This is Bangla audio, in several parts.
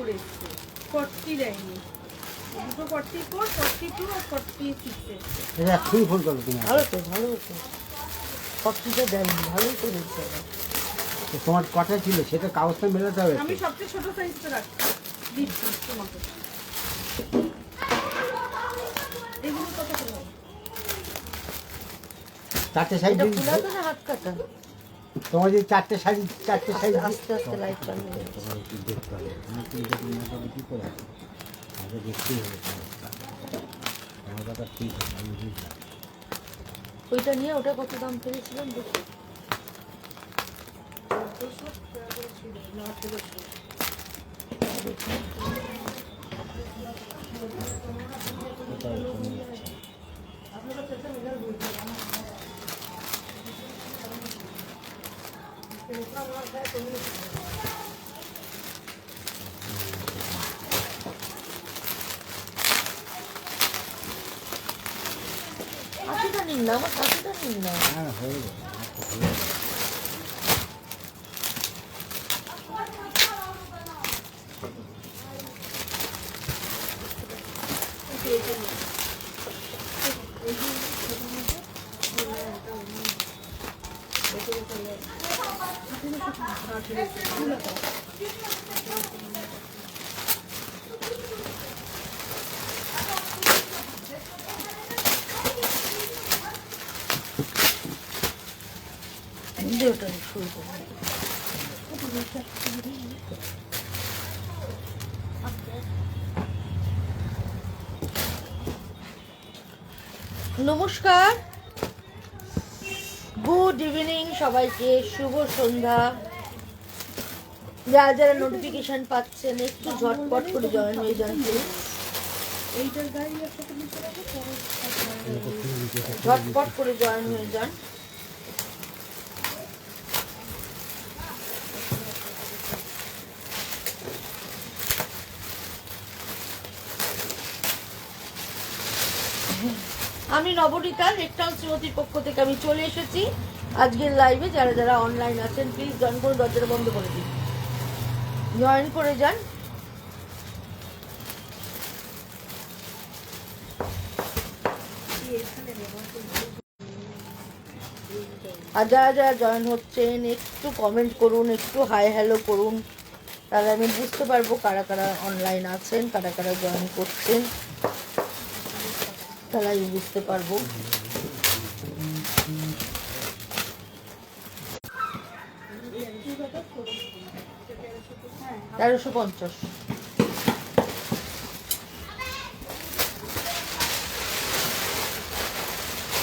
করে এসছে, 40 দেয়নি, দুটো 44, 42 আর 46 এসছে। এটা খুবই ফোন করো তুমি। ভালো তো, ভালো তো, 40টা দেয়নি, ভালোই তো দিচ্ছে। তো তোমার কটা ছিল সেটা কাগজটা মেলাতে হবে। আমি সবচেয়ে ছোট সাইজটা রাখছি, দিচ্ছি তোমাকে। এগুলো কত করে হবে? চারটে সাইজ এটা ফুলা তো না হাত কাটা? তোমার যদি চারটে সাইজ আস্তে আস্তে লাইট পাল্টে যাচ্ছে। তোমার একটু দেখতে হবে, তুমি কি এটা কি করে আছে আগে দেখতেই হবে। আমার কথা ঠিক আছে, আমি বুঝলাম। ওইটা নিয়ে ওটা কত দাম পেয়েছিলাম দেখি। কোথাও কমে যাচ্ছে। কাঁচিটা নিন না, আমার কাঁচিটা নিন না। হ্যাঁ হয়ে যাবে, আমার তো হয়ে যাবে। দিয়ে ওটা শুরু করবো। নমস্কার, গুড ইভিনিং সবাইকে, শুভ সন্ধ্যা। যারা যারা নোটিফিকেশন পাচ্ছেন একটু ঝটপট করে জয়েন হয়ে যান প্লিজ। এইটার গাড়ি একসাথে নিচে রাখো, পরে ঝটপট করে জয়েন হয়ে যান। আমি নবনীতা, রেকটাউন শ্রীমতীর পক্ষ থেকে আমি চলে এসেছি আজকের লাইভে। যারা যারা অনলাইন আছেন প্লিজ জয়েন করে দরজাটা বন্ধ করে দিন, জয়েন করে যান। আর যারা যারা জয়েন হচ্ছেন একটু কমেন্ট করুন, একটু হাই হ্যালো করুন, তাহলে আমি বুঝতে পারবো কারা কারা অনলাইন আছেন, কারা কারা জয়েন করছেন, তাহলে আমি বুঝতে পারবো। তেরোশো 50।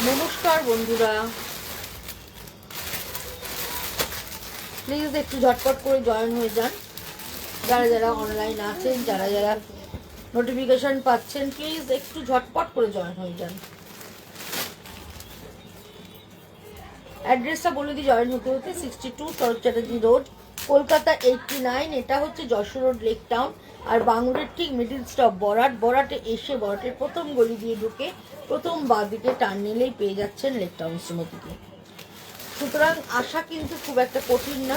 নমস্কার বন্ধুরা, প্লিজ একটু ঝটপট করে জয়েন হয়ে যান। যারা যারা অনলাইন আছেন, যারা যারা নোটিফিকেশন পাচ্ছেন প্লিজ একটু ঝটপট করে জয়েন হয়ে যান। অ্যাড্রেসটা বলে দিই জয়েন হতে হতে। 62 শরৎ চ্যাটার্জি রোড, কলকাতা 89। এটা হচ্ছে যশোর রোড, লেক টাউন। আর বাংলোরের ঠিক মিডিল স্টপ বরাটে এসে বরাটের প্রথম গলি দিয়ে ঢুকে প্রথম বাঁ দিকে টার্ন নিলেই পেয়ে যাচ্ছেন লেক টাউন শ্রীমতীকে। সুতরাং আসা কিন্তু খুব একটা কঠিন না,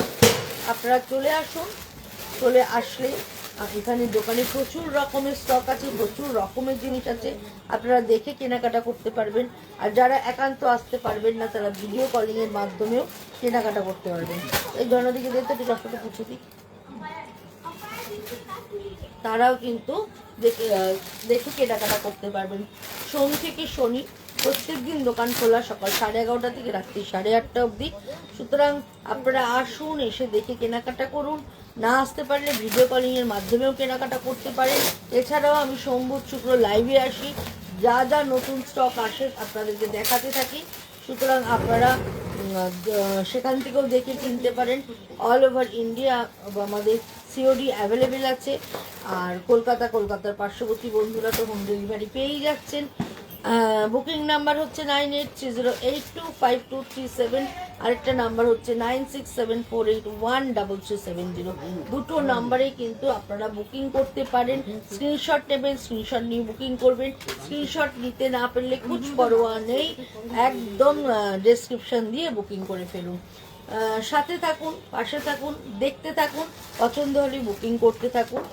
আপনারা চলে আসুন। চলে আসলে এখানে দোকানে প্রচুর রকমের স্টক আছে, প্রচুর রকমের জিনিস আছে, আপনারা দেখে কেনাকাটা করতে পারবেন। আর যারা একান্ত আসতে পারবেন না তারা ভিডিও কলিংয়ের মাধ্যমেও কেনাকাটা করতে পারবেন। এই ধরনের দিকে দেখতে একটু কষ্টটা পুছে দিই, তারাও কিন্তু দেখে কেনাকাটা করতে পারবেন। সোম থেকে শনি প্রত্যেক দিন দোকান খোলা, সকাল 11:30 থেকে রাত্রি 8:30 অবধি। সুতরাং আপনারা আসুন, এসে দেখে কেনাকাটা করুন। না আসতে পারলে ভিডিও কলিংয়ের মাধ্যমেও কেনাকাটা করতে পারেন। এছাড়াও আমি সোম বুধ শুক্র লাইভে আসি, যা যা নতুন স্টক আসে আপনাদেরকে দেখাতে থাকি। সুতরাং আপনারা সেখান থেকেও দেখে কিনতে পারেন। অল ওভার ইন্ডিয়া আমাদের সিওডি অ্যাভেলেবেল আছে। আর কলকাতার পার্শ্ববর্তী বন্ধুরা তো হোম ডেলিভারি পেয়েই যাচ্ছেন। বুকিং নাম্বার হচ্ছে 9830825237, আরেকটা নাম্বার হচ্ছে 9674813370। দুটো নাম্বারেই কিন্তু আপনারা বুকিং করতে পারেন। স্ক্রিনশট নেবেন, স্ক্রিনশট নিয়ে বুকিং করবেন। স্ক্রিনশট নিতে না পারলে কুছ পরোয়া নেই, একদম ডেসক্রিপশন দিয়ে বুকিং করে ফেলুন। সাথে থাকুন, পাশে থাকুন, দেখতে থাকুন, পছন্দ হলে বুকিং করতে থাকুন।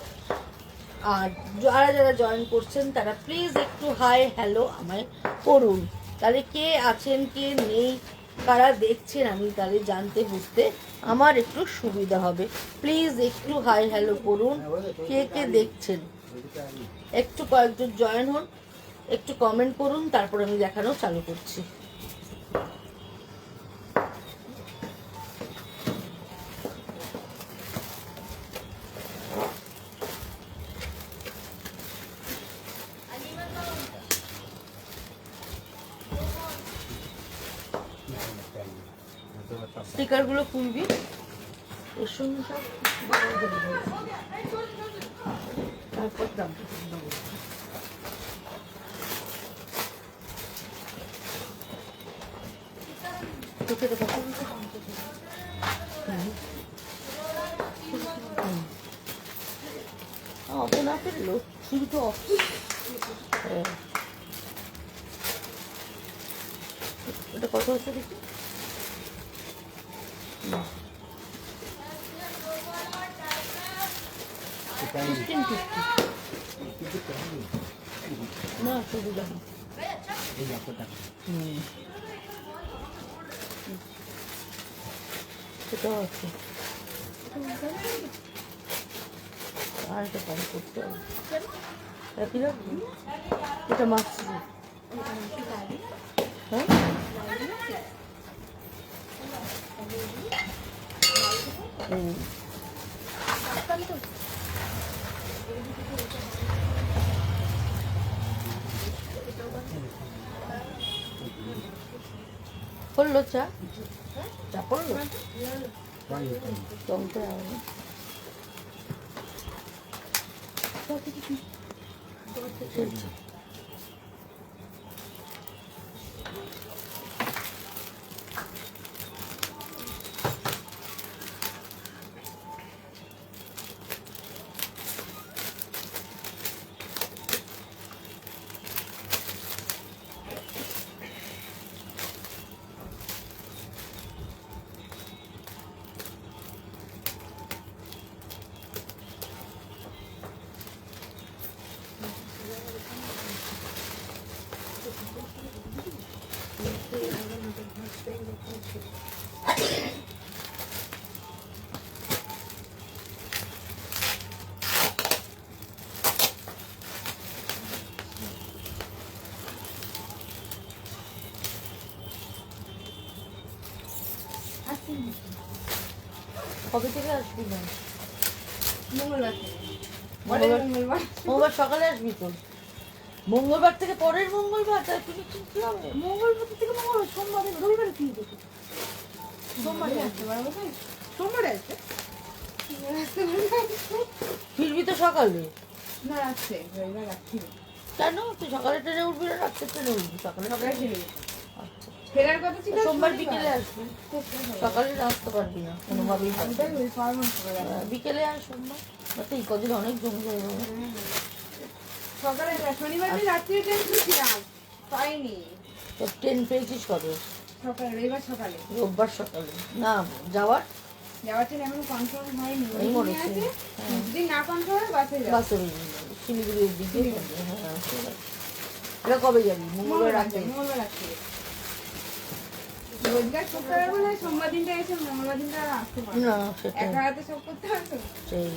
আর যারা যারা জয়েন করছেন তারা প্লিজ একটু হাই হ্যালো আমায় করুন, তাহলে কে আছেন কে নেই কারা দেখছেন আমি তাহলে জানতে বুঝতে আমার একটু সুবিধা হবে। প্লিজ একটু হাই হ্যালো করুন, কে কে দেখছেন একটু কয়েকজন জয়েন হন, একটু কমেন্ট করুন, তারপর আমি দেখানো চালু করছি। স্টিকারগুলো খুলবি এর সঙ্গে সব তারপর দাম তোকে তো কথা বলতে অপনা ফেললো শুধু তো এটা কত হচ্ছে দেখি না শুধু জানি সেটাও আছে আর এটা কম করতে হবে একই রাখবি এটা মাছ হ্যাঁ পড়লো চা চা পড়লো জমতে হবে কবে থেকে আসবি না মঙ্গলবার সকালে আসবি তো মঙ্গলবার থেকে পরের মঙ্গলবার তাই তুমি কি হবে মঙ্গলবার থেকে মঙ্গলবার সোমবার রবিবার কি দেখি সোমবারে আসতে পারবো তাই সোমবারে আসবে ফিরবি তো সকালে না আসছে রবিবার রাখছি কেন তুই সকালে ট্রেনে উঠবি না রাত্রে ট্রেনে উঠবি সকালে সকালে ফিরে আচ্ছা ফেরার কথা ছিল সোমবার বিকেলে আসবি সকালে আসতে পারবি না কোনোভাবেই বিকেলে আস সোমবার এই কদিন অনেক জমে যাবে সকালে শনিবার দিন রাত্রে ট্রেন ছিলাম পাইনি তো ট্রেন পেয়েছিস কবে সকালে রবিবার সকালে রোববার সকালে না যাওয়ার ট্রেন এখন কনফার্ম হয়নি এই মনে হচ্ছে যদি না কনফার্ম হয় বাসে যাবো বাসে শিলিগুড়ির দিকে হ্যাঁ ঠিক আছে এটা কবে যাবি মঙ্গলবার রাতে মঙ্গলবার রাত্রে রোজগার শুক্রবার বলে সোমবার দিনটা এসে মঙ্গলবার দিনটা আর আসতে পারবো না সেটা একা হাতে সব করতে হবে তো সেই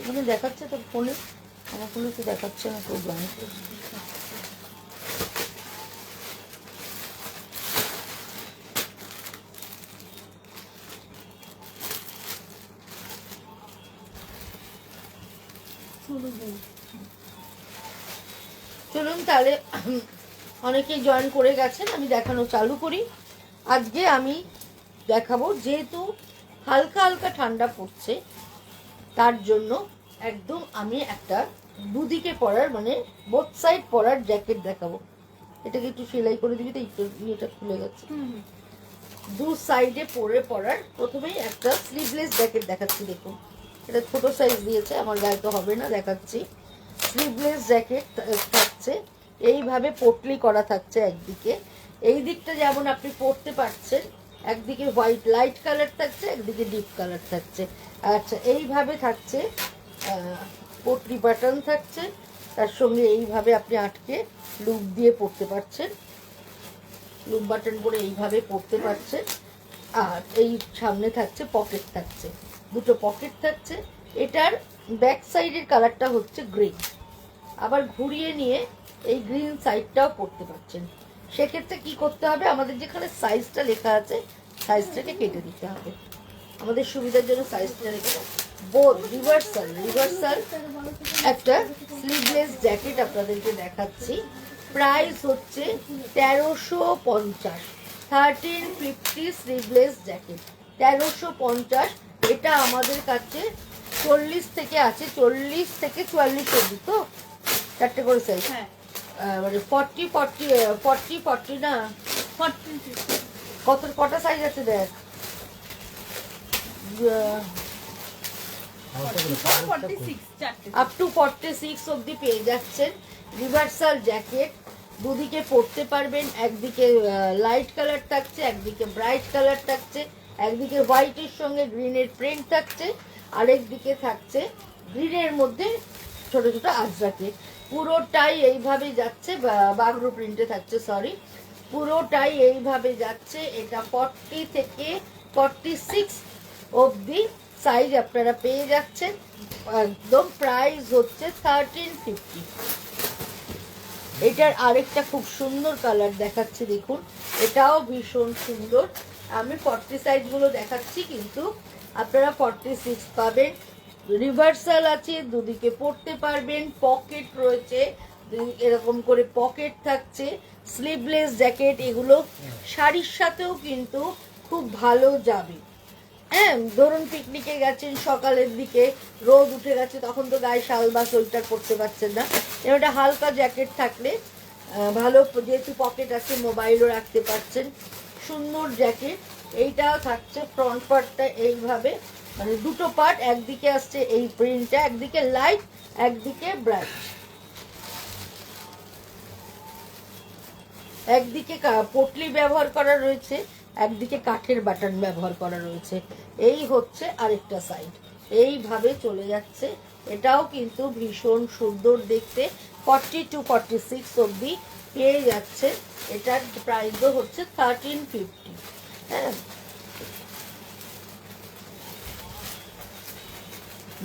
ওখানে দেখাচ্ছে তোর ফোনে, আমার ফোনে তো দেখাচ্ছে না, তোর জয়েন করছি। চলুন তাহলে, অনেকেই জয়েন করে গেছেন, আমি দেখানো চালু করি। আজকে আমি দেখাবো, যেহেতু হালকা হালকা ঠান্ডা পড়ছে, তার জন্য একদম আমি একটা দুদিকে পরার মানে বোথ সাইড পরার জ্যাকেট দেখাবো। এটাকে একটু সেলাই করে দিবি তো, একটু এটা খুলে গেছে। দু সাইডে পরার প্রথমেই একটা স্লিভলেস জ্যাকেট দেখাচ্ছি। দেখুন, এটা ছোট সাইজ দিয়েছে, আমার গায়ে তো হবে না, দেখাচ্ছি। স্লিভলেস জ্যাকেট থাকছে, এইভাবে পটলি করা থাকছে একদিকে। এই দিকটা যেমন আপনি পরতে পারছেন, একদিকে হোয়াইট লাইট কালার থাকছে, একদিকে ডিপ কালার থাকছে। আচ্ছা, এইভাবে থাকছে, পটলি বাটন থাকছে, তার সঙ্গে এইভাবে আপনি আটকে লুপ দিয়ে পরতে পারছেন, লুপ বাটন করে এইভাবে পরতে পারছেন। আর এই সামনে থাকছে পকেট, থাকছে দুটো পকেট থাকছে। এটার ব্যাক সাইডের কালারটা হচ্ছে গ্রিন, আবার ঘুরিয়ে নিয়ে এই গ্রিন সাইডটাও পরতে পারছেন। সেক্ষেত্রে কি করতে হবে, আমাদের যেখানে সাইজটা লেখা আছে সাইজটাকে কেটে দিতে হবে, আমাদের সুবিধার জন্য সাইজটা রেখে। বোথ রিভার্সাল একটা স্লিভলেস জ্যাকেট আপনাদেরকে দেখাচ্ছি। প্রাইস হচ্ছে 1350, 1350 স্লিভলেস জ্যাকেট, 1350। এটা আমাদের কাছে 40 থেকে আছে, 40 থেকে 44 অবধি, তো চারটে করে সাইজ। মানে 40 না, 40 কটা সাইজ আছে দেখ, আপ টু 46 অবধি পেয়ে যাচ্ছেন। রিভার্সাল জ্যাকেট, দুদিকে পরতে পারবেন, একদিকে লাইট কালার থাকছে, একদিকে ব্রাইট কালার থাকছে, একদিকে হোয়াইটের সঙ্গে গ্রিনের প্রিন্ট থাকছে, আরেক দিকে থাকছে গ্রিনের মধ্যে ছোট ছোট আজরাকে। পুরোটাই এইভাবে যাচ্ছে, বাগরু প্রিন্টে থাকছে, সরি, পুরোটাই এইভাবে যাচ্ছে। এটা 40 থেকে 46 অবধি সাইজ আপনারা পেয়ে যাচ্ছেন। একদম প্রাইস হচ্ছে 1350। এটার আরেকটা খুব সুন্দর কালার দেখাচ্ছি, দেখুন, এটাও ভীষণ সুন্দর। আমি 40 সাইজগুলো দেখাচ্ছি, কিন্তু আপনারা 46 পাবেন। রিভার্সাল আছে, দুদিকে পরতে পারবেন, পকেট রয়েছে, এরকম করে পকেট থাকছে। স্লিভলেস জ্যাকেট, এগুলো শাড়ির সাথেও কিন্তু খুব ভালো যাবে। হ্যাঁ, ধরুন পিকনিকে গেছেন, সকালের দিকে রোদ উঠে গেছে, তখন তো গায়ে শাল বা সোয়েটার পরতে পারছেন না, এটা হালকা জ্যাকেট থাকলে ভালো, যেহেতু পকেট আছে মোবাইলও রাখতে পারছেন। সুন্দর জ্যাকেট। এইটাও থাকছে ফ্রন্ট পার্টটা এইভাবে, মানে দুটো পার্ট, একদিকে আসছে এই প্রিন্টটা, একদিকে লাইট, একদিকে ব্রাইট, একদিকে পটলি ব্যবহার করা রয়েছে, একদিকে কাঠের বাটন ব্যবহার করা রয়েছে। এই হচ্ছে আরেকটা সাইড, এইভাবে চলে যাচ্ছে। এটাও কিন্তু ভীষণ সুন্দর দেখতে। 40 to 46 অবধি পেয়ে যাচ্ছে। এটার প্রাইসও হচ্ছে 1350। হ্যাঁ,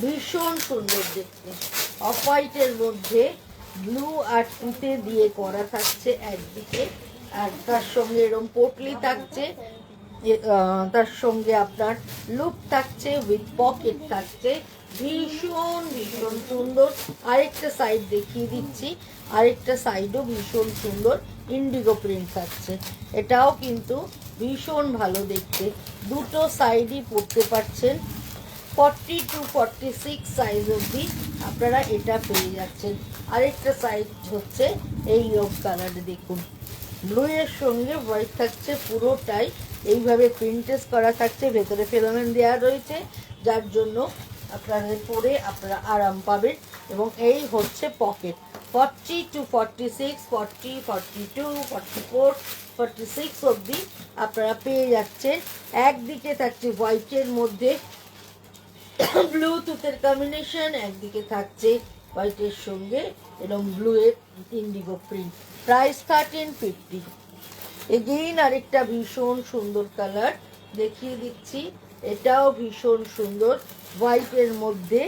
ভীষণ সুন্দর দেখতে। অফ হোয়াইটের মধ্যে ব্লু আর তুতে দিয়ে করা থাকছে একদিকে, আর তার সঙ্গে এরকম পটলি থাকছে, তার সঙ্গে আপনার লুপ থাকছে, উইথ পকেট থাকছে। ভীষণ ভীষণ সুন্দর। আরেকটা সাইড দেখিয়ে দিচ্ছি, আরেকটা সাইডও ভীষণ সুন্দর, ইন্ডিগো প্রিন্ট থাকছে। এটাও কিন্তু ভীষণ ভালো দেখতে। দুটো সাইডই পরতে পারছেন। 40 to 46 সাইজ অবধি আপনারা এটা পেয়ে যাচ্ছেন। আরেকটা সাইজ হচ্ছে এই রোড কালার, দেখুন, ব্লু এর সঙ্গে হোয়াইট থাকছে, পুরোটাই এইভাবে প্রিন্টেস করা থাকছে, ভেতরে ফিলামেন্ট দেওয়া রয়েছে, যার জন্য আপনাদের পরে আপনারা আরাম পাবেন। এবং এই হচ্ছে পকেট। 40 to 46, 40, 42, 44, 46 অবধি আপনারা পেয়ে যাচ্ছেন। একদিকে থাকছে হোয়াইটের মধ্যে ব্লু তুতের কম্বিনেশন, একদিকে থাকছে হোয়াইটের সঙ্গে এরকম ব্লু এর ইন্ডিগো প্রিন্ট। প্রাইস 1350। এগেইন আরেকটা ভীষণ সুন্দর কালার দেখিয়ে দিচ্ছি, এটাও ভীষণ সুন্দর। হোয়াইটের মধ্যে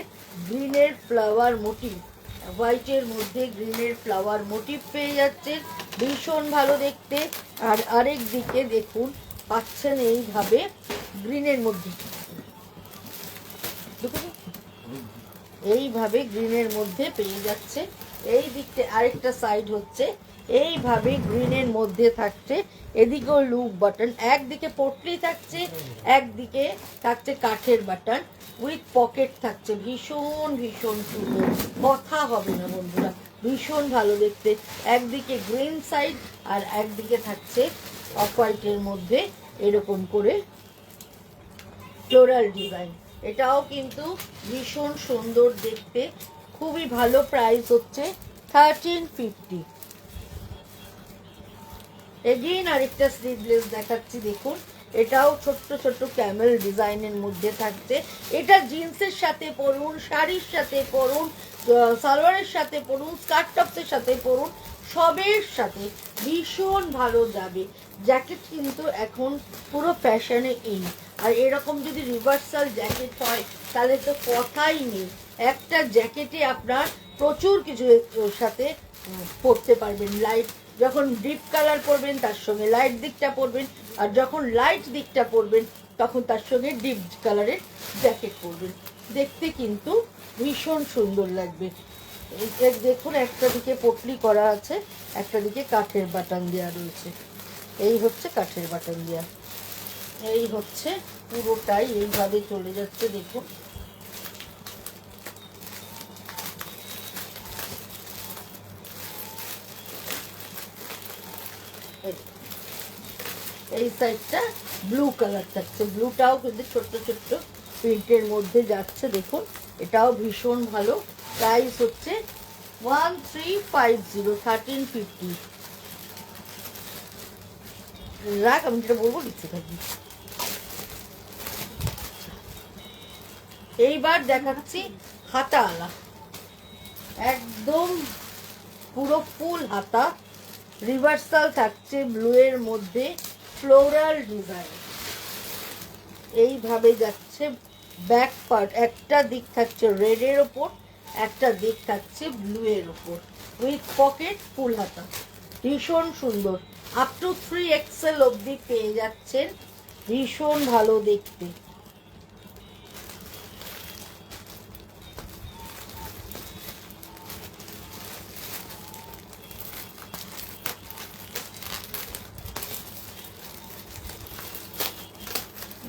গ্রিনের ফ্লাওয়ার মোটিভ, হোয়াইটের মধ্যে গ্রিনের ফ্লাওয়ার মোটিভ পেয়ে যাচ্ছেন, ভীষণ ভালো দেখতে। আর আরেক দিকে দেখুন পাচ্ছেন এইভাবে গ্রিনের মধ্যে, এইভাবে গ্রিনের মধ্যে পেয়ে যাচ্ছে। এই দিকতে আরেকটা সাইড হচ্ছে এইভাবে গ্রিনের মধ্যে থাকছে, এদিকেও লুপ বাটন, একদিকে পটলি থাকছে, একদিকে থাকছে কাঠের বাটন উইথ পকেট থাকছে। ভীষণ ভীষণ সুন্দর, কথা হবে না বন্ধুরা, ভীষণ ভালো দেখতে। একদিকে গ্রিন সাইড আর একদিকে থাকছে অফ হোয়াইটের মধ্যে এরকম করে ফ্লোরাল ডিজাইন। এটাও কিন্তু ভীষণ সুন্দর দেখতে, খুবই ভালো। প্রাইস হচ্ছে 1350। এগেইন আরেকটা স্লিভলেস দেখাচ্ছি, দেখুন এটাও ছোট্ট ছোট্ট ক্যামেল ডিজাইনের মধ্যে থাকছে। এটা জিন্সের সাথে পরুন, শাড়ির সাথে পরুন, সালোয়ারের সাথে পরুন, স্কার্ট টপসের সাথে পরুন, সবের সাথে ভীষণ ভালো যাবে। জ্যাকেট কিন্তু এখন পুরো ফ্যাশনে ইন, আর এরকম যদি রিভার্সাল জ্যাকেট হয় তাহলে তো কথাই নেই। একটা জ্যাকেটে আপনার প্রচুর কিছু সাথে পরতে পারবেন। লাইট যখন ডিপ কালার পরবেন তার সঙ্গে লাইট দিকটা পরবেন, আর যখন লাইট দিকটা পরবেন তখন তার সঙ্গে ডিপ কালারের জ্যাকেট পরবেন, দেখতে কিন্তু ভীষণ সুন্দর লাগবে। দেখুন একটা দিকে পটলি করা আছে, একটা দিকে কাঠের বাটন দেওয়া রয়েছে। এই হচ্ছে কাঠের বাটন দেওয়া, এই হচ্ছে পুরোটাই এইভাবে চলে যাচ্ছে। দেখুন এই সাইডটা ব্লু কালার থাকছে, ব্লুটাও কিন্তু ছোট্ট ছোট্ট প্রিন্টের মধ্যে যাচ্ছে। দেখুন এটাও ভীষণ ভালো। প্রাইস হচ্ছে 1350, 1350। রাখ, আমি যেটা বলবো লিখতে থাকি। এইবার দেখাচ্ছি হাতাওয়ালা, একদম পুরো ফুল হাতা, রিভার্সাল থাকছে ব্লু এর মধ্যে ফ্লোরাল ডিজাইন, এইভাবে যাচ্ছে। ব্যাক পার্ট একটা দিক থাকছে রেড এর ওপর, একটা দিক থাকছে ব্লু এর ওপর, উইথ পকেট, ফুল হাতা, ভীষণ সুন্দর। আপ টু 3XL অবধি পেয়ে যাচ্ছেন, ভীষণ ভালো দেখতে।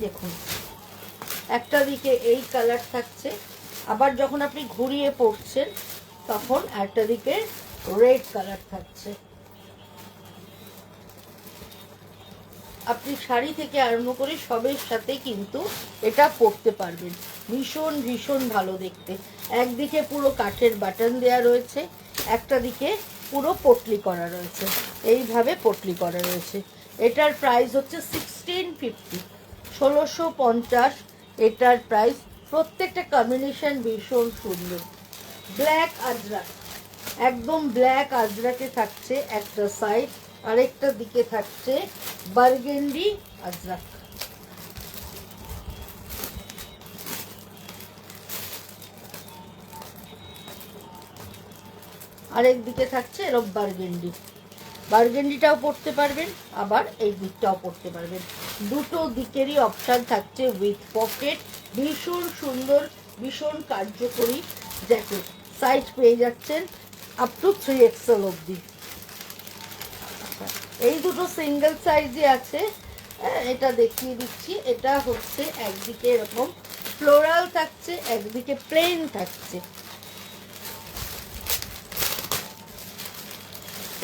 দেখুন একটা দিকে এই কালার থাকছে, আবার যখন আপনি ঘুরিয়ে পড়ছেন তখন একটা দিকে রেড কালার থাকছে। আপনি শাড়ি থেকে আরম্ভ করে সবের সাথে কিন্তু এটা পরতে পারবেন, ভীষণ ভীষণ ভালো দেখতে। একদিকে পুরো কাঠের বাটন দেয়া রয়েছে, একটা দিকে পুরো পটলি করা রয়েছে, এইভাবে পটলি করা রয়েছে। এটার প্রাইস হচ্ছে 1650, 1650 এটার প্রাইস। প্রত্যেকটা কম্বিনেশন ভীষণ সুন্দর। ব্ল্যাক আজরাক, একদম ব্ল্যাক আজরাকে থাকছে একটা সাইড, আরেকটা দিকে থাকছে বার্গেন্ডি আজরাক। আরেক দিকে থাকছে এরকম বার্গেন্ডি, বার্গেন্ডিটাও পরতে পারবেন, আবার এই দিকটাও পরতে পারবেন, দুটো দিকেরই অপশান থাকছে উইথ পকেট। ভীষণ সুন্দর, ভীষণ কার্যকরী জ্যাকেট। সাইজ পেয়ে যাচ্ছেন আপ টু 3XL অবধি। এই দুটো সিঙ্গেল সাইজে আছে, এটা দেখিয়ে দিচ্ছি। এটা হচ্ছে একদিকে এরকম ফ্লোরাল থাকছে, একদিকে প্লেন থাকছে।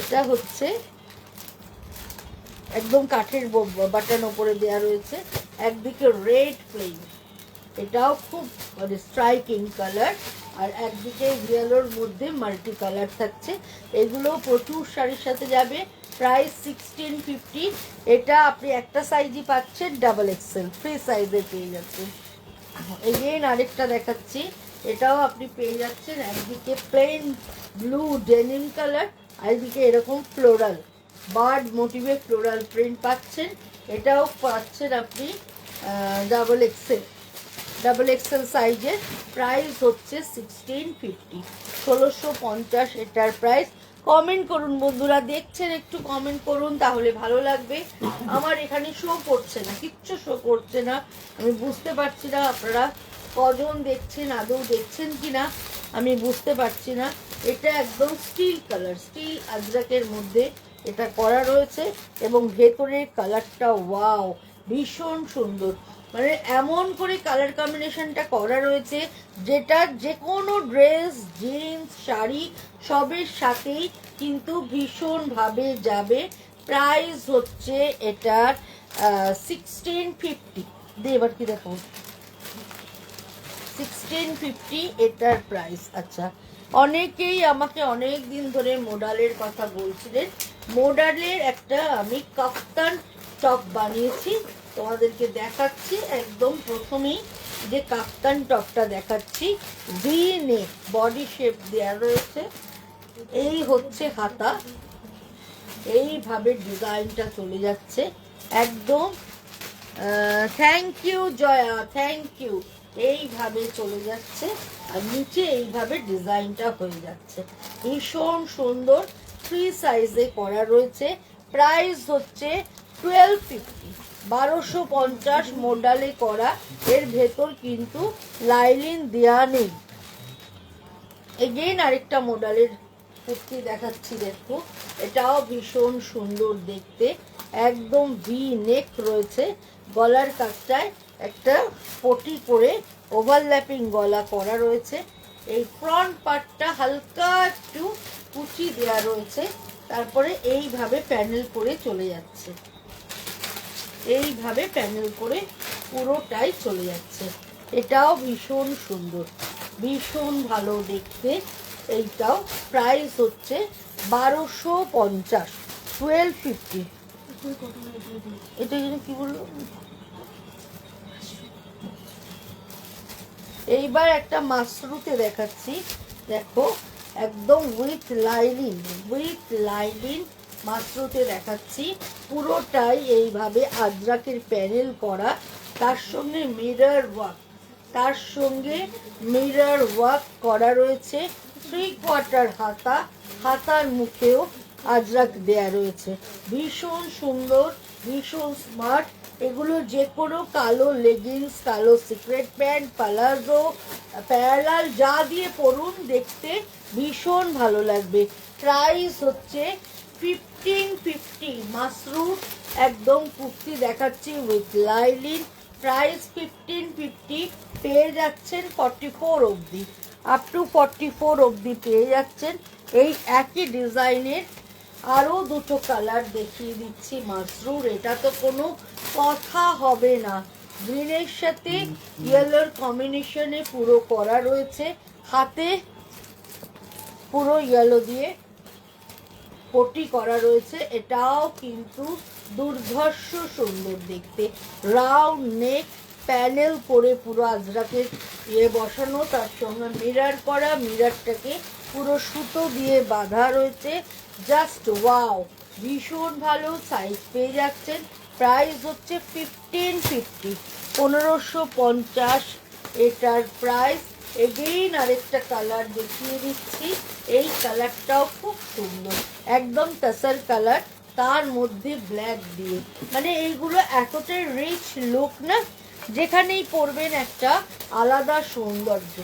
এটা হচ্ছে একদম কাঠের বাটন ওপরে দেওয়া রয়েছে, একদিকে রেড প্লেন, এটাও খুব মানে স্ট্রাইকিং কালার, আর একদিকে ইয়েলোর মধ্যে মাল্টি কালার থাকছে। এগুলো প্রচুর শাড়ির সাথে যাবে। প্রাইস 1650। এটা আপনি একটা সাইজই পাচ্ছেন, XXL ফ্রি সাইজে পেয়ে যাচ্ছেন। এগেইন আরেকটা দেখাচ্ছি, এটাও আপনি পেয়ে যাচ্ছেন একদিকে প্লেন ব্লু ডেনিম কালার, আরেকদিকে এরকম ফ্লোরাল বার্ড মোটিভে ফ্লোরাল প্রিন্ট পাচ্ছেন। এটাও পাচ্ছেন আপনি XXL। ডাবল এক্সেল সাইজের, প্রাইস হচ্ছে 1650, 1650 এটার প্রাইস। কমেন্ট করুন বন্ধুরা, দেখছেন একটু কমেন্ট করুন, তাহলে ভালো লাগবে। আমার এখানে শো করছে না, কিচ্ছু শো করছে না, আমি বুঝতে পারছি না আপনারা কজন দেখছেন, আদৌ দেখছেন কি না আমি বুঝতে পারছি না। এটা একদম স্টিল কালার, স্টিল আজরাকের মধ্যে এটা করা রয়েছে, এবং ভেতরের কালারটা ওয়াও, ভীষণ সুন্দর। মানে এমন করে কালার কম্বিনেশনটা করা রয়েছে যেটা যে কোনো ড্রেস, জিন্স, শাড়ি সবের সাথেই কিন্তু ভীষণভাবে যাবে। প্রাইস হচ্ছে এটার 1650। দিয়ে এবার কি দেখো, 1650 এটার প্রাইস। আচ্ছা, অনেকেই আমাকে অনেক দিন ধরে মোডালের কথা বলছিলেন। মোডালের একটা আমি কাফতান টপ বানিয়েছি, তোমাদেরকে দেখাচ্ছি। একদম প্রথমেই যে কাফতান টপটা দেখাচ্ছি, ভি নেক, বডি শেপ দেওয়া রয়েছে। এই হচ্ছে হাতা, এইভাবে ডিজাইনটা চলে যাচ্ছে একদম। Thank you Joya, thank you. এইভাবে চলে যাচ্ছে, আর নিচে এইভাবে ডিজাইনটা হয়ে যাচ্ছে, ভীষণ সুন্দর। ফ্রি সাইজে করা রয়েছে, প্রাইস হচ্ছে 1250, 1250 মডেলে করা। এর ভেতর কিন্তু লাইলিন দেয়া নেই। এগেইন আরেকটা মডেলের কুর্তি দেখাচ্ছি, দেখো এটাও ভীষণ সুন্দর দেখতে, একদম ভি নেক রয়েছে, গলার কাছটায় একটা পটি করে ওভারল্যাপিং গলা করা রয়েছে। এই ফ্রন্ট পার্টটা হালকা একটু কুচি দেওয়া রয়েছে, তারপরে এইভাবে প্যানেল করে চলে যাচ্ছে, এইভাবে প্যানেল করে পুরোটাই চলে যাচ্ছে। এটাও ভীষণ সুন্দর, ভীষণ ভালো দেখতে। এইটাও প্রাইস হচ্ছে 1250, 1250। এটা কি বললো? এইবার একটা মাশরুতে দেখাচ্ছি, দেখো একদম উইথ লাইনিং মাশরুতে দেখাচ্ছি। পুরোটাই এইভাবে আজরাকের প্যানেল করা, তার সঙ্গে মিরর ওয়ার্ক করা রয়েছে। 3/4 হাতা, হাতার মুখেও আজরাক দেয়া রয়েছে, ভীষণ সুন্দর, ভীষণ স্মার্ট। এগুলো যে কোনো কালো লেগিংস, কালো সিক্রেট প্যান্ট, পালাজো, প্যারালাল যা দিয়ে পরুন দেখতে ভীষণ ভালো লাগবে। প্রাইস হচ্ছে 1550। মাশরুম একদম কুর্তি দেখাচ্ছি উইথ লাইলিন, প্রাইস 1550। পেয়ে যাচ্ছেন 44 অবধি, আপ টু 44 অবধি পেয়ে যাচ্ছেন। এই একই ডিজাইনের আরও দুটো কালার দেখিয়ে দিচ্ছি মাশরুর, এটা তো কোনো কথা হবে না। গ্রিনের সাথে ইয়েলোর কম্বিনেশনে পুরো করা রয়েছে, হাতে পুরো ইয়েলো দিয়ে পটি করা রয়েছে। এটাও কিন্তু দুর্ধর্ষ সুন্দর দেখতে, রাউন্ড নেক, প্যানেল করে পুরো আজরাকের বসানো, তার সঙ্গে মিরর করা, মিররটাকে পুরো সুতো দিয়ে বাঁধা রয়েছে। জাস্ট ওয়াও, ভীষণ ভালো। সাইজ পেয়ে যাচ্ছেন, প্রাইস হচ্ছে 1550, 1550 এটার প্রাইস। এগেইন আরেকটা কালার দেখিয়ে দিচ্ছি, এই কালারটাও খুব সুন্দর, একদম টাসার কালার, তার মধ্যে ব্ল্যাক দিয়ে। মানে এইগুলো এতটাই রিচ লুক না, যেখানেই পরবেন একটা আলাদা সৌন্দর্য,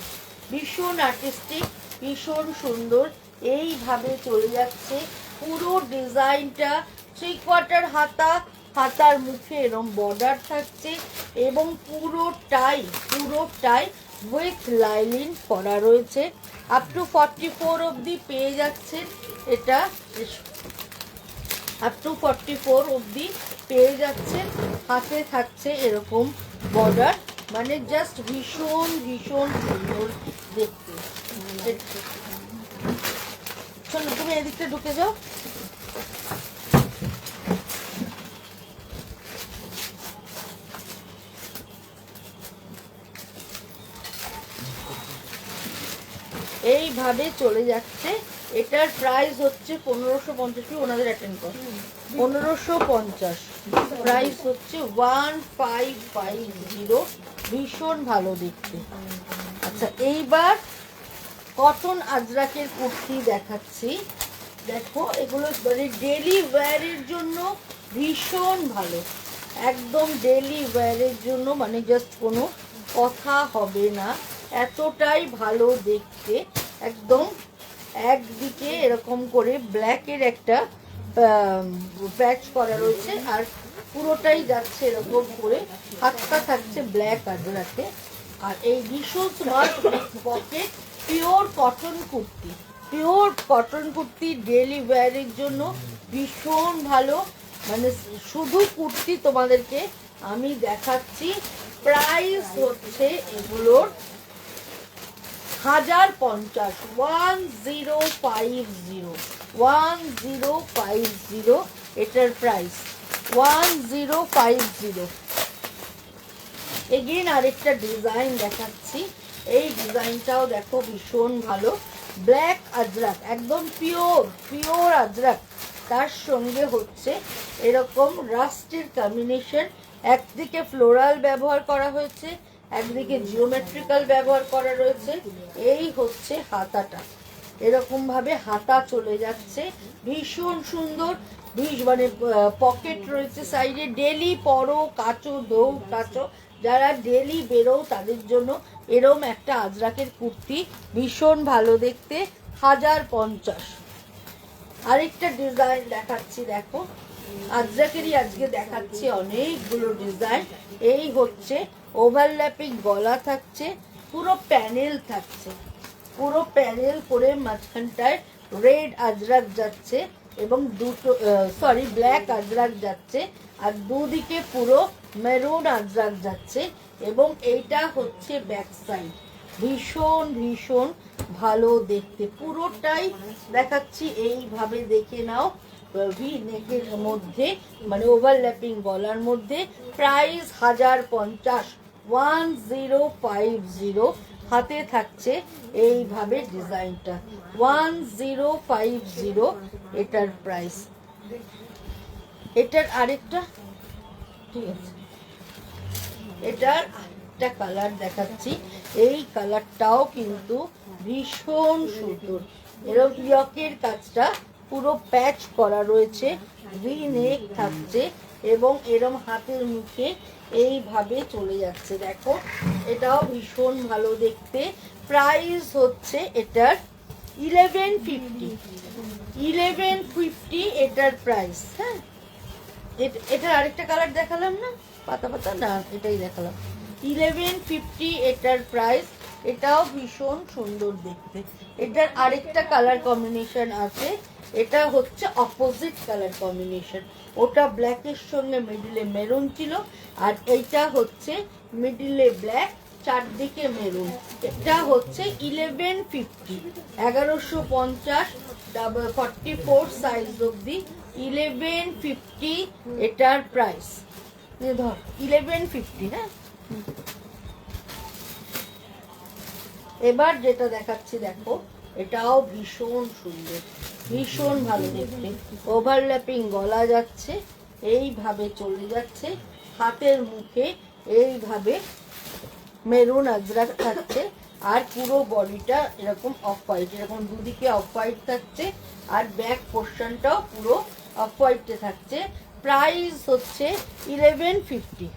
ভীষণ আর্টিস্টিক, ভীষণ সুন্দর। এইভাবে চলে যাচ্ছে পুরো ডিজাইনটা। 3/4 হাতা, হাতার মুখে এরকম বর্ডার থাকছে, এবং পুরোটাই উইথ লাইলিন করা রয়েছে। আপ টু 44 অবধি পেয়ে যাচ্ছেন, এটা আপ টু 44 অবধি পেয়ে যাচ্ছেন। হাতে থাকছে এরকম বর্ডার, মানে জাস্ট ভীষণ ভীষণ সুন্দর দেখতে। চলো তুমি এদিকটা ঢুকে যাও। এইভাবে চলে যাচ্ছে এটার প্রাইস হচ্ছে 1550, ওনাদের অ্যাটেন্ড কর 1550, প্রাইস হচ্ছে 1550, ভীষণ ভালো দেখতে। আচ্ছা এইবার কটন আজরাকের কুর্তি দেখাচ্ছি। দেখো এগুলো মানে ডেলি ওয়্যারের জন্য ভীষণ ভালো, একদম ডেলি ওয়্যারের জন্য মানে জাস্ট কোনো কথা হবে না, এতটাই ভালো দেখতে। একদম একদিকে এরকম করে ব্ল্যাকের একটা প্যাচ করা রয়েছে, আর পুরোটাই যাচ্ছে এরকম করে, হাতটা থাকছে ব্ল্যাক আজরাকে। আর এই ভীষণ smart pocket pure cotton kurti, pure cotton kurti daily ওয়্যারের জন্য ভীষণ ভালো। মানে শুধু কুর্তি তোমাদেরকে আমি দেখাচ্ছি। প্রাইস হচ্ছে এগুলোর 1050, 1050, এটার প্রাইস 1050। এগেইন আরেকটা ডিজাইন দেখাচ্ছি, এই ডিজাইনটাও দেখো ভীষণ ভালো। ব্ল্যাক আজরাক, একদম পিওর আজরাক, তার সঙ্গে হচ্ছে এরকম রাস্টের কম্বিনেশন। একদিকে ফ্লোরাল ব্যবহার করা হয়েছে, একদিকে জিওমেট্রিক্যাল ব্যবহার করা রয়েছে। এই হচ্ছে হাতাটা, এরকম ভাবে হাতা চলে যাচ্ছে, ভীষণ সুন্দর। মানে পকেট রয়েছে সাইডে, ডেলি পরো কাচো ধৌ কাচো, যারা ডেলি বেরো তাদের জন্য এরম একটা আজরাকের কুর্তি ভীষণ ভালো দেখতে, 1050। আরেকটা ডিজাইন দেখাচ্ছি, দেখো আজরাকেরই আজকে দেখাচ্ছি অনেকগুলো ডিজাইন। এই হচ্ছে ওভারল্যাপিং গলা থাকছে, পুরো প্যানেল থাকছে, পুরো প্যানেল করে মাঝখানটায় রেড আজরাক যাচ্ছে এবং দুটো ব্ল্যাক আজরাক যাচ্ছে, আর দুদিকে পুরো মেরুন আজরাক যাচ্ছে। এবং এইটা হচ্ছে ব্যাক সাইড, ভীষণ ভালো দেখতে, পুরোটাই দেখাচ্ছি। এইভাবে দেখে নাও, ভি নেকের মধ্যে মানে ওভারল্যাপিং গলার মধ্যে। প্রাইস 1050, 1050। হাতে থাকছে এইভাবে ডিজাইনটা, 1050 এটার প্রাইস। এটার আরেকটা, ঠিক আছে, এটার একটা কালার দেখাচ্ছি। এই কালারটাও কিন্তু ভীষণ সুন্দর, এরকম ইয়কের কাজটা পুরো প্যাচ করা রয়েছে, ভি নেক থাকছে এবং এরম হাতের মুখে এইভাবে চলে যাচ্ছে। দেখো এটাও ভীষণ ভালো দেখতে। প্রাইস হচ্ছে এটার 1150 এটার প্রাইস। হ্যাঁ, এটার আরেকটা কালার দেখালাম না, পাতা না, এটাই দেখালাম। 1150 এটার প্রাইস, এটাও ভীষণ সুন্দর দেখতে। এটার আরেকটা কালার কম্বিনেশন আছে, এটা হচ্ছে অপোজিট কালার কম্বিনেশন। ওটা ব্ল্যাকের সঙ্গে মিডিলে মেরুন ছিল, আর এইটা হচ্ছে মিডিলে ব্ল্যাক, চারদিকে মেরুন। এটা হচ্ছে 1150, 1150, 44 সাইজ অবধি 1150 এটার প্রাইস। ধর 1150, হ্যাঁ। এবার যেটা দেখাচ্ছি দেখো, এটাও ভীষণ সুন্দর, ভীষণ ভালো দেখতে। ওভারল্যাপিং গলা যাচ্ছে, এইভাবে চলে যাচ্ছে, হাতের মুখে এইভাবে মেরুন আজরাক থাকছে, আর পুরো বডিটা এরকম অফ হোয়াইট, এরকম দুদিকে অফ হোয়াইট থাকছে, আর ব্যাক পোর্শনটাও পুরো অফ হোয়াইটে থাকছে। প্রাইস হচ্ছে 1150।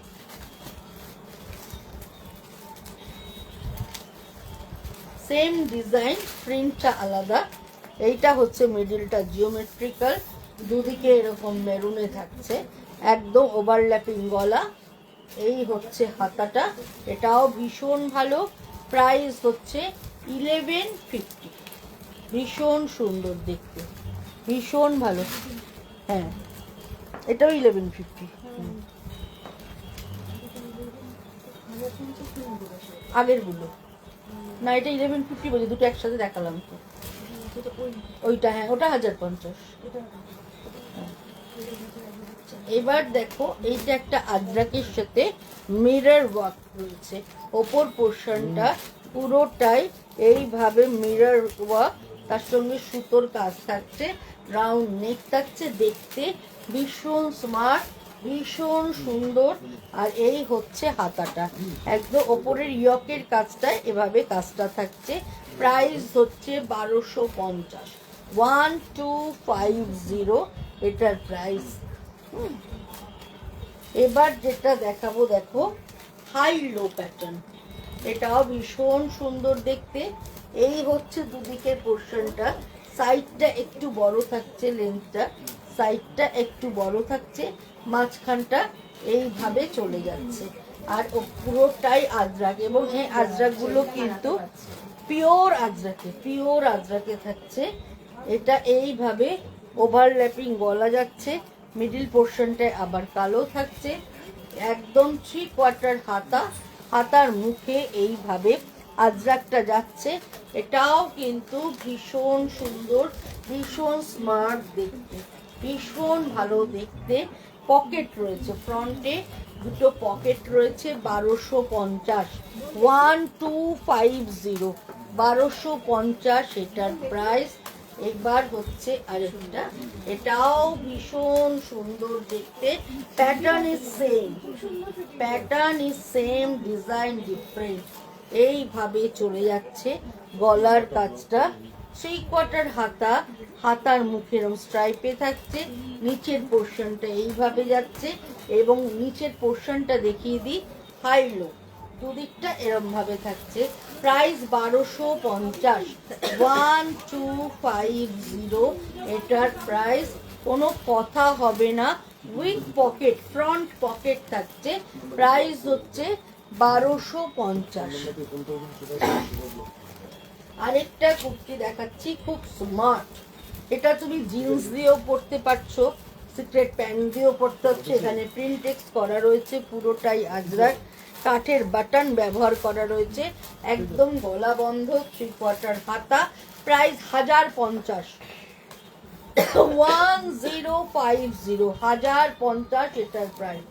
সেম ডিজাইন, প্রিন্টটা আলাদা। এইটা হচ্ছে মিডলটা জিওমেট্রিক্যাল, দুদিকে এরকম মেরুনে থাকছে, একদম ওভারল্যাপিং গলা। এই হচ্ছে হাতাটা, এটাও ভীষণ ভালো। প্রাইস হচ্ছে 1150, ভীষণ সুন্দর দেখতে, ভীষণ ভালো। হ্যাঁ, এটাও 1150। আগেরগুলো না, এটা 1150 বলছে, দুটো একসাথে দেখালাম তো। ওইটা, হ্যাঁ, ওটা 1050। এবার দেখো, এইটা একটা আজরাকের সাথে মিরর ওয়ার্ক রয়েছে, ওপর পোর্শনটা পুরোটাই এইভাবে মিরর ওয়ার্ক, তার সঙ্গে সুতোর কাজ থাকছে, রাউন্ড নেক থাকছে, দেখতে ভীষণ স্মার্ট, ভীষণ সুন্দর। আর এই হচ্ছে হাতাটা, একদম ওপরের ইয়কের কাজটা এভাবে কাজটা থাকছে। প্রাইস হচ্ছে 1250, 1250 এটার প্রাইস। এবার যেটা দেখাবো দেখো হাই লো প্যাটার্ন, এটাও ভীষণ সুন্দর দেখতে। এই হচ্ছে দুদিকের পোর্শনটা, সাইডটা একটু বড় থাকছে, লেন্থটা সাইডটা একটু বড় থাকছে, মাঝখানটা এইভাবে চলে যাচ্ছে। আর পুরোটাই আজরাক, এবং এই আজরাকগুলো কিন্তু পিওর আজরাকে থাকছে। এটা এইভাবে ওভারল্যাপিং গলা যাচ্ছে, মিডিল পোর্শনটায় আবার কালো থাকছে, একদম 3/4 হাতা, হাতার মুখে এইভাবে আজরাকটা যাচ্ছে। এটাও কিন্তু ভীষণ সুন্দর, ভীষণ স্মার্ট দেখতে, ভীষণ ভালো দেখতে। পকেট রয়েছে, ফ্রন্টে দুটো পকেট রয়েছে। 1250, 1250, 1250 এটার প্রাইস। এবার হচ্ছে আরেকটা, এটাও ভীষণ সুন্দর দেখতে। Pattern is same, design different. এইভাবে চলে যাচ্ছে গলার কাজটা, 3/4 হাতা, হাতার মুখের স্ট্রাইপে থাকছে, নিচের পোর্শনটা এইভাবে যাচ্ছে, এবং নিচের পোর্শনটা দেখিয়ে দিই হাই লো, দুদিকটা এরম ভাবে থাকছে। প্রাইস 1250, 1250 এটার প্রাইস। কোনো কথা হবে না, উইথ পকেট, ফ্রন্ট পকেট থাকছে। প্রাইস হচ্ছে 1250। আরেকটা কুর্তি দেখাচ্ছি, খুব স্মার্ট। এটা তুমি জিন্স দিয়েও পরতে পারছো, সিক্রেট প্যান্ট দিয়েও পরতে হচ্ছে। এখানে প্রিন্টেক্স করা রয়েছে, পুরোটাই আজরাক, কাঠের বাটন ব্যবহার করা রয়েছে, একদম গলা বন্ধ, 3/4 হাতা। প্রাইস 1050, 1050, 1050 এটার প্রাইস।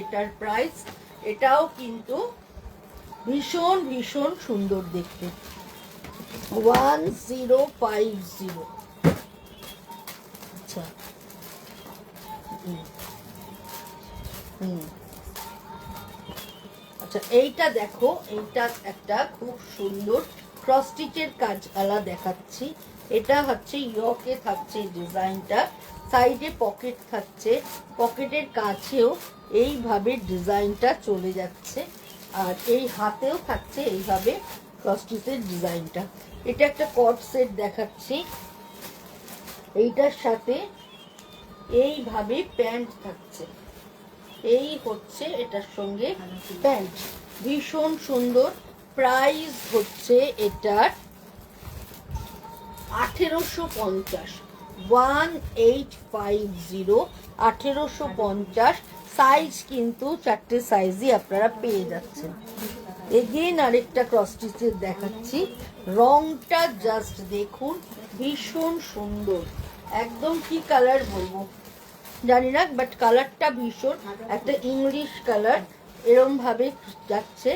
এটার প্রাইস। এটাও কিন্তু ভীষণ ভীষণ সুন্দর দেখতে, 1050। আচ্ছা, আচ্ছা এইটা দেখো, এইটা একটা খুব সুন্দর ক্রস স্টিচের কাজওয়ালা দেখাচ্ছি। এটা হচ্ছে ইয়কে থাকছে ডিজাইনটা, সাইডে পকেট থাকছে, পকেটের কাছেও এইভাবে ডিজাইনটা চলে যাচ্ছে, আর এই হাতেও থাকছে এইভাবে ক্রস স্টিচের ডিজাইনটা। এটা একটা কট সেট দেখাচ্ছি, এইটার সাথে এইভাবে প্যান্ট থাকছে, এই হচ্ছে এটার সঙ্গে প্যান্ট, ভীষণ সুন্দর। প্রাইস হচ্ছে এটার 1850, 1850, 1850। সাইজ কিন্তু 4টে সাইজই আপনারা পেয়ে যাচ্ছেন। এগেইন আরেকটা ক্রস স্টিচের দেখাচ্ছি, রংটা জাস্ট দেখুন, ভীষণ সুন্দর, একদম কি কালার বলবো জানি না, বাট কালারটা ভীষণ একটা ইংলিশ কালার, এরম ভাবে যাচ্ছে।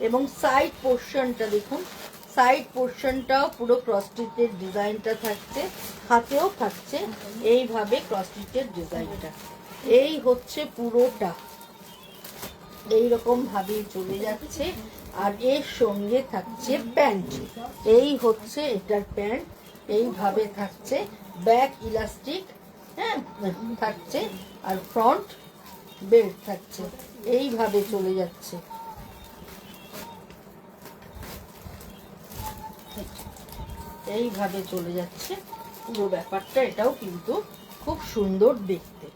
এবং সাইড পোর্শনটা দেখুন, সাইড পোর্শনটাও পুরো ক্রস স্টিচের ডিজাইনটা থাকছে, হাতেও থাকছে এইভাবে ক্রস স্টিচের ডিজাইনটা। এই হচ্ছে পুরোটা, এইরকম ভাবেই চলে যাচ্ছে। আর এর সঙ্গে থাকছে প্যান্ট, এই হচ্ছে এটার প্যান্ট, এইভাবে থাকছে, ব্যাক ইলাস্টিক হ্যাঁ থাকছে, আর ফ্রন্ট বেল্ট থাকছে, এইভাবে চলে যাচ্ছে। এইভাবে চলে যাচ্ছে পুরো ব্যাপারটা। এটাও কিন্তু খুব সুন্দর দেখতে।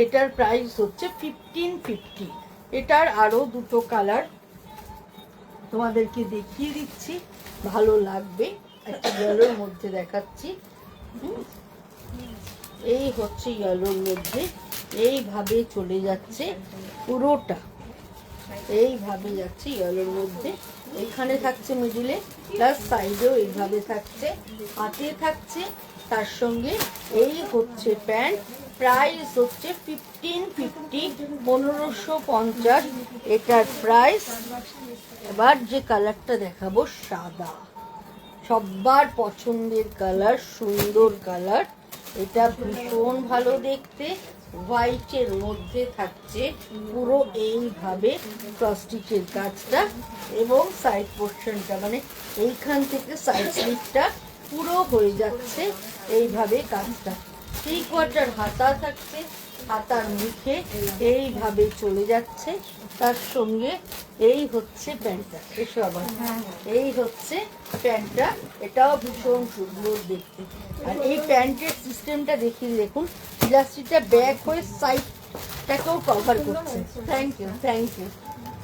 এটার প্রাইস হচ্ছে 1550। এটার আরো দুটো কালার তোমাদেরকে দেখিয়ে দিচ্ছি, ভালো লাগবে। একটা ইয়েলোর মধ্যে দেখাচ্ছি, এই হচ্ছে ইয়েলোর মধ্যে, এইভাবে চলে যাচ্ছে পুরোটা, এইভাবে যাচ্ছে ইয়েলোর মধ্যে। এখানে থাকছে মিডিলে, প্লাস সাইডেও এইভাবে থাকছে, হাতে থাকছে, তার সঙ্গে এই হচ্ছে প্যান্ট, প্রাইস হচ্ছে 1550, 1550 এটার প্রাইস। এবার যে কালারটা দেখাবো সাদা, সবার পছন্দের কালার, সুন্দর কালার, এটা ভীষণ ভালো দেখতে। হোয়াইটের মধ্যে থাকছে পুরো এইভাবে ক্রসস্টিচের কাজটা এবং সাইড পোর্শনটা, মানে এইখান থেকে সাইড স্লিপটা পুরো হয়ে যাচ্ছে এইভাবে কাজটা। 3/4 হাতা থাকছে, হাতার মুখে এইভাবে চলে যাচ্ছে, তার সঙ্গে এই হচ্ছে প্যান্টটা, এসো আবার, এই হচ্ছে প্যান্টটা, এটাও ভীষণ সুন্দর দেখতে। আর এই প্যান্টের সিস্টেমটা দেখিয়ে দেখুন, ইলাস্টিকটা ব্যাক হয়ে সাইডটাকেও কভার করছে। থ্যাংক ইউ,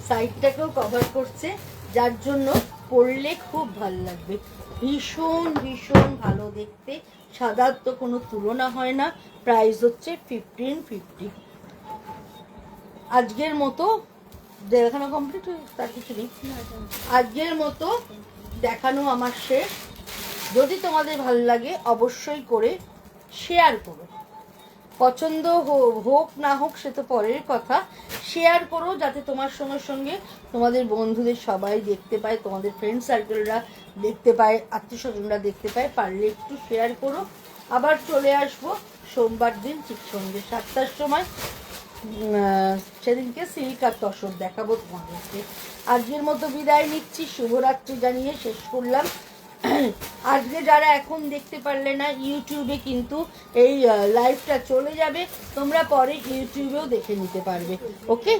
সাইডটাকেও কভার করছে, যার জন্য পরলে খুব ভালো লাগবে। ভীষণ ভীষণ ভালো দেখতে, সাদার তো কোনো তুলনা হয় না। প্রাইস হচ্ছে 1550। আজকের মতো দেখানো কমপ্লিট হয়ে, তার কিছু নেই। আজকের মতো দেখানো আমার শেষ। যদি তোমাদের ভালো লাগে অবশ্যই করে শেয়ার করো, পছন্দ হোক না হোক সে তো পরের কথা, শেয়ার করো যাতে তোমার সঙ্গে সঙ্গে তোমাদের বন্ধুদের সবাই দেখতে পায়, তোমাদের ফ্রেন্ড সার্কেলরা দেখতে পায়, আত্মীয় স্বজনরা দেখতে পায়। পারলে একটু শেয়ার করো। আবার চলে আসবো সোমবার দিন ঠিক সন্ধ্যে 7টার সময়। সেদিনকে সিল্ক আর তসর দেখাবো তোমাদেরকে। আজকের মতো বিদায় নিচ্ছি, শুভরাত্রি জানিয়ে শেষ করলাম। আজকে যারা এখন দেখতে পারলে না, ইউটিউবে কিন্তু এই লাইভটা চলে যাবে, তোমরা পরে ইউটিউবেও দেখে নিতে পারবে। ওকে।